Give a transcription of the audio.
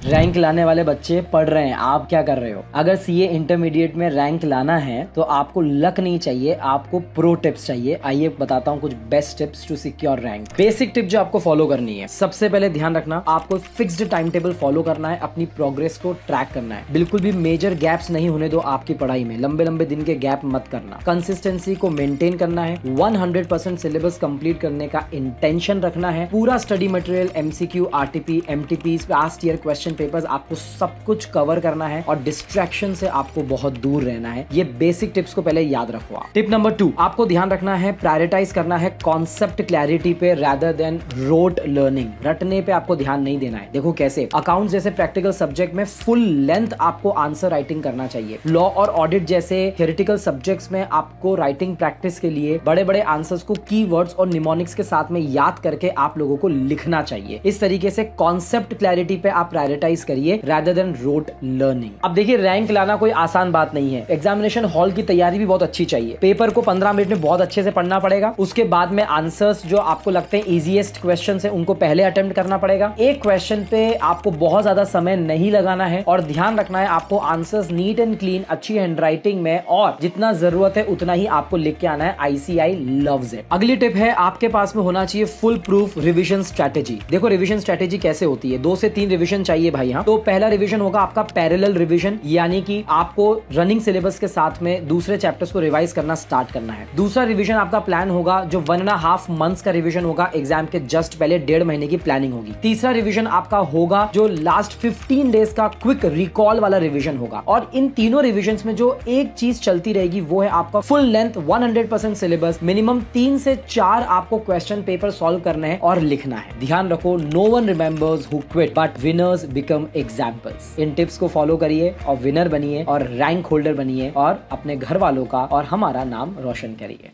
Rank लाने वाले बच्चे पढ़ रहे हैं, आप क्या कर रहे हो? अगर सीए इंटरमीडिएट में रैंक लाना है तो आपको लक नहीं चाहिए, आपको प्रो टिप्स चाहिए। आइए बताता हूँ कुछ best tips to secure rank. Basic tip जो आपको फॉलो करनी है, सबसे पहले ध्यान रखना आपको फिक्स्ड टाइम टेबल फॉलो करना है, अपनी प्रोग्रेस को ट्रैक करना है। बिल्कुल भी मेजर गैप्स नहीं होने दो आपकी पढ़ाई में, लंबे लंबे दिन के गैप मत करना। कंसिस्टेंसी को मेंटेन करना है, 100% सिलेबस कंप्लीट करने का इंटेंशन रखना है। पूरा study material, MCQ, RTP, MTP, past year question papers, आपको सब कुछ कवर करना है और डिस्ट्रैक्शन से आपको बहुत दूर रहना है। ये बेसिक टिप्स को पहले याद रखो। टिप नंबर 2, आपको ध्यान रखना है, प्रायोरिटाइज करना है कॉन्सेप्ट क्लैरिटी पे रादर देन रोट लर्निंग। रटने पे आपको ध्यान नहीं देना है। देखो कैसे, अकाउंट्स जैसे प्रैक्टिकल सब्जेक्ट में फुल लेंथ आपको आंसर राइटिंग करना चाहिए। लॉ और ऑडिट जैसे थ्योरेटिकल सब्जेक्ट्स में आपको राइटिंग प्रैक्टिस के लिए बड़े बड़े आंसर्स को कीवर्ड्स और निमोनिक्स के साथ में याद करके आप लोगों को लिखना चाहिए। इस तरीके से कॉन्सेप्ट क्लैरिटी पे आप प्रायोरिटाइज करिए रादर देन रोट लर्निंग। अब देखिए, रैंक लाना कोई आसान बात नहीं है। एग्जामिनेशन हॉल की तैयारी भी बहुत अच्छी चाहिए। पेपर को 15 मिनट में बहुत अच्छे से पढ़ना पड़ेगा। उसके बाद में आंसर्स जो आपको लगते हैं इजीएस्ट क्वेश्चन है उनको पहले अटेम्प्ट करना पड़ेगा। एक क्वेश्चन पे आपको बहुत ज्यादा समय नहीं लगाना है और ध्यान रखना है आपको आंसर्स नीट एंड क्लीन, अच्छी हैंडराइटिंग में और जितना जरूरत है उतना ही आपको लिख के आना है। ICI loves it. अगली टिप है, आपके पास में होना चाहिए फुल प्रूफ रिविजन स्ट्रेटेजी। देखो रिविजन स्ट्रेटेजी कैसे होती है, 2 से 3 रिविजन चाहिए भाई। हाँ, तो पहला रिविजन होगा आपका पैरेलल रिविजन, यानी कि आपको रनिंग सिलेबस के साथ में दूसरे चैप्टर्स को रिवाइज करना स्टार्ट करना है। दूसरा रिविजन आपका प्लान होगा जो 1.5 मंथ्स का रिविजन होगा, एग्जाम के जस्ट पहले 1.5 महीने की प्लानिंग होगी। तीसरा रिविजन आपका होगा जो लास्ट 15 डेज का क्विक रिकॉल वाला रिविजन होगा। और इन तीनों रिविजन्स में जो एक चीज चलती रहेगी वो है आपका फुल लेंथ 100% सिलेबस, मिनिमम 3 से 4 आपको क्वेश्चन पेपर सॉल्व करने हैं और लिखना है। ध्यान रखो, no one remembers who quit but winners become examples. इन टिप्स को फॉलो करिए और विनर बनिए और रैंक होल्डर बनिए और अपने घर वालों का और हमारा नाम रोशन करिए।